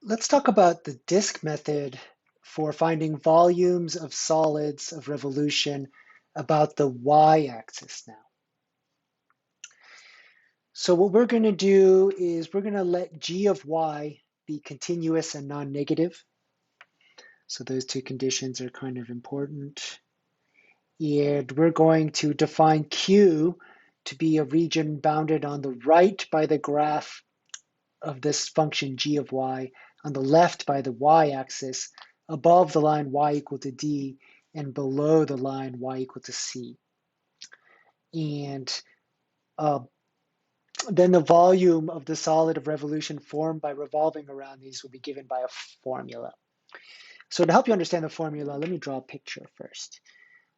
Let's talk about the disk method for finding volumes of solids of revolution about the y-axis now. So what we're going to do is we're going to let g of y be continuous and non-negative. So those two conditions are kind of important. And we're going to define q to be a region bounded on the right by the graph of this function g of y, on the left by the y-axis, above the line y equal to d, and below the line y equal to c. And uh, then the volume of the solid of revolution formed by revolving around these will be given by a formula. So to help you understand the formula, let me draw a picture first.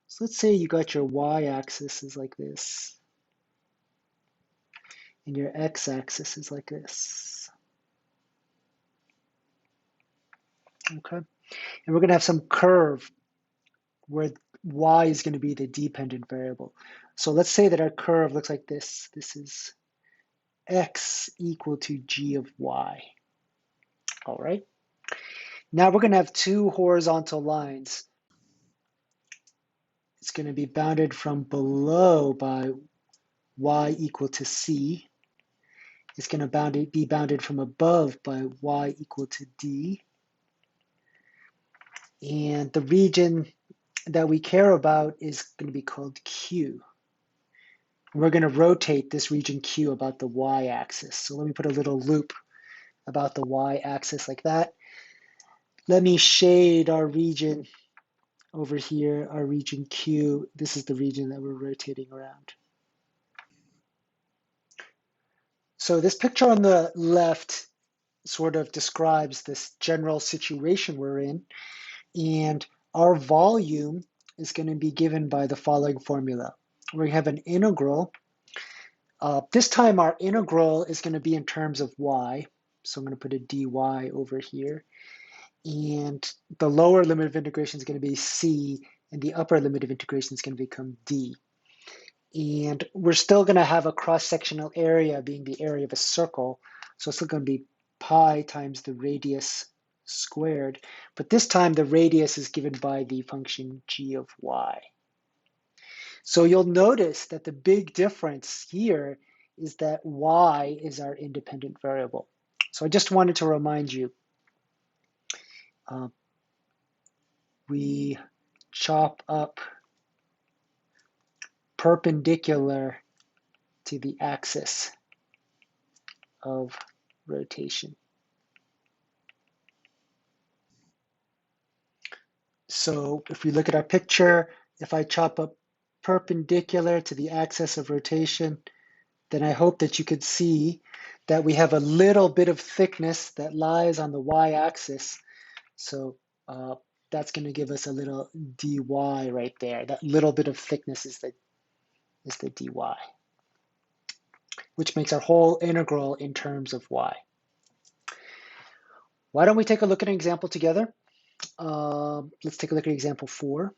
So let's say you got your y-axis is like this, and your x-axis is like this. Okay, and we're going to have some curve where y is going to be the dependent variable. So let's say that our curve looks like this. This is x equal to g of y. All right. Now we're going to have two horizontal lines. It's going to be bounded from below by y equal to c. It's going to be bounded from above by y equal to d. And the region that we care about is going to be called q. We're going to rotate this region q about the y-axis. So let me put a little loop about the y-axis like that. Let me shade our region over here, our region q. This is the region that we're rotating around. So this picture on the left sort of describes this general situation we're in. And our volume is going to be given by the following formula. We have an integral. This time our integral is going to be in terms of y. So I'm going to put a dy over here. And the lower limit of integration is going to be c, and the upper limit of integration is going to become d. And we're still going to have a cross-sectional area being the area of a circle. So it's still going to be pi times the radius squared. But this time the radius is given by the function g of y. So you'll notice that the big difference here is that y is our independent variable. So I just wanted to remind you, we chop up perpendicular to the axis of rotation. So if we look at our picture, if I chop up perpendicular to the axis of rotation, then I hope that you could see that we have a little bit of thickness that lies on the y-axis. So that's going to give us a little dy right there. That little bit of thickness is the dy, which makes our whole integral in terms of y. Why don't we take a look at an example together? Let's take a look at example 4.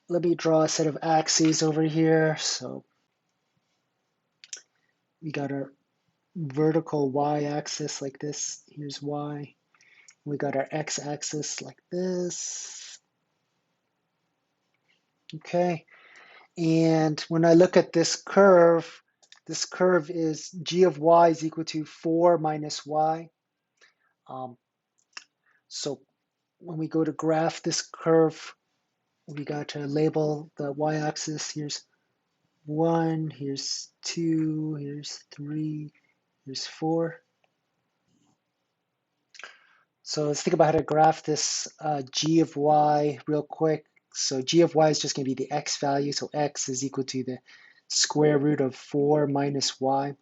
Let me draw a set of axes over here. So we got our vertical y-axis like this. Here's y. We got our x-axis like this. Okay. And when I look at this curve is g of y is equal to 4 minus y. So when we go to graph this curve, we got to label the y-axis. Here's 1, here's 2, here's 3, here's 4. So let's think about how to graph this g of y real quick. So g of y is just going to be the x value. So x is equal to the square root of 4 minus y.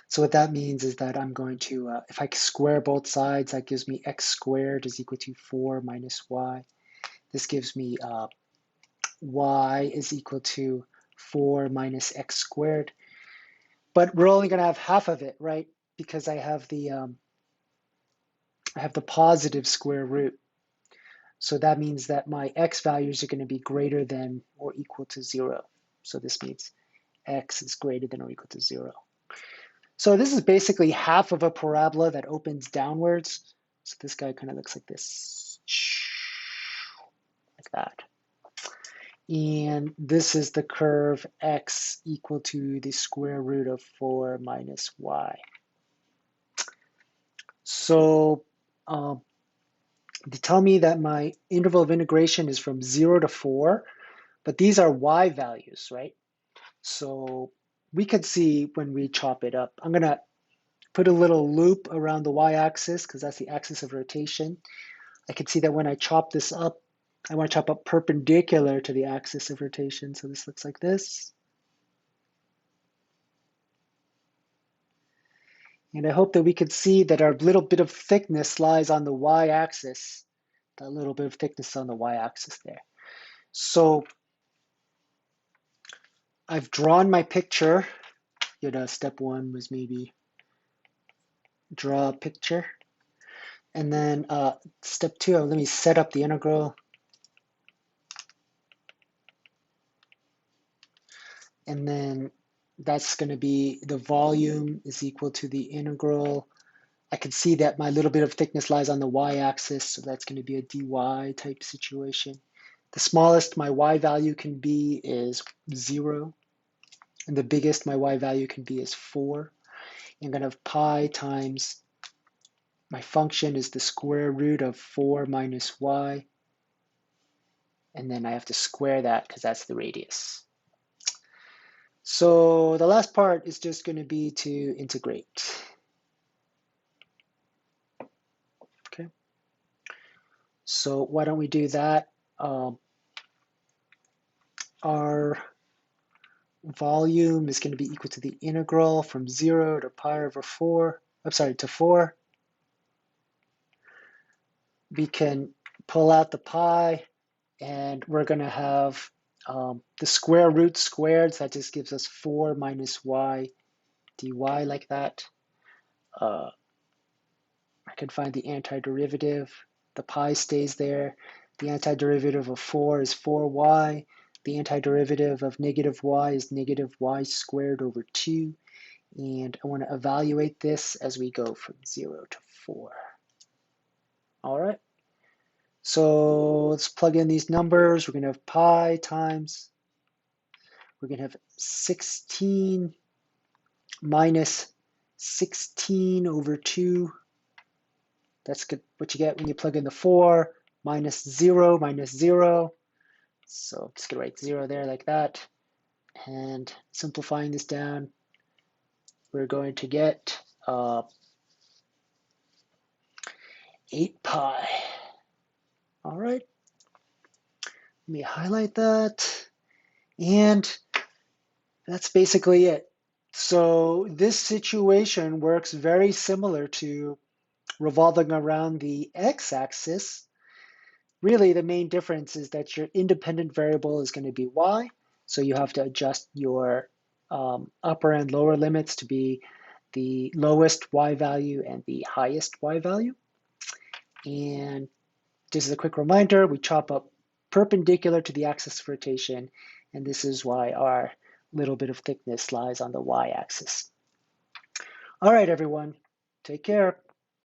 So what that means is that I'm going to, if I square both sides, that gives me x squared is equal to 4 minus y. This gives me y is equal to 4 minus x squared. But we're only going to have half of it, right? Because I have the positive square root. So that means that my x values are going to be greater than or equal to 0. So this means x is greater than or equal to 0. So this is basically half of a parabola that opens downwards. So this guy kind of looks like this, like that. And this is the curve x equal to the square root of 4 minus y. So they tell me that my interval of integration is from 0 to 4, but these are y values, right? So we could see when we chop it up. I'm going to put a little loop around the y-axis because that's the axis of rotation. I can see that when I chop this up, I want to chop up perpendicular to the axis of rotation. So this looks like this. And I hope that we could see that our little bit of thickness lies on the y-axis, that little bit of thickness on the y-axis there. So I've drawn my picture. Step one was maybe draw a picture. And then step two, let me set up the integral. And then that's going to be the volume is equal to the integral. I can see that my little bit of thickness lies on the y-axis, so that's going to be a dy type situation. The smallest my y value can be is 0, and the biggest my y value can be is 4. I'm going to have pi times my function is the square root of 4 minus y, and then I have to square that because that's the radius. So the last part is just going to be to integrate. Okay. So why don't we do that? Our volume is going to be equal to the integral from 0 to pi over 4. I'm sorry, to 4. We can pull out the pi, and we're going to have the square root squared. So that just gives us 4 minus y dy like that. I can find the antiderivative. The pi stays there. The antiderivative of 4 is 4y. The antiderivative of negative y is negative y squared over 2. And I want to evaluate this as we go from 0 to 4. All right. So let's plug in these numbers. We're going to have pi times, we're going to have 16 minus 16 over 2. That's what you get when you plug in the 4, minus 0, minus 0. So I'm just going to write 0 there like that. And simplifying this down, we're going to get 8 pi. All right. Let me highlight that. And that's basically it. So this situation works very similar to revolving around the x-axis. Really, the main difference is that your independent variable is going to be y. So you have to adjust your upper and lower limits to be the lowest y value and the highest y value. And just as a quick reminder, we chop up perpendicular to the axis of rotation, and this is why our little bit of thickness lies on the y-axis. All right, everyone, take care.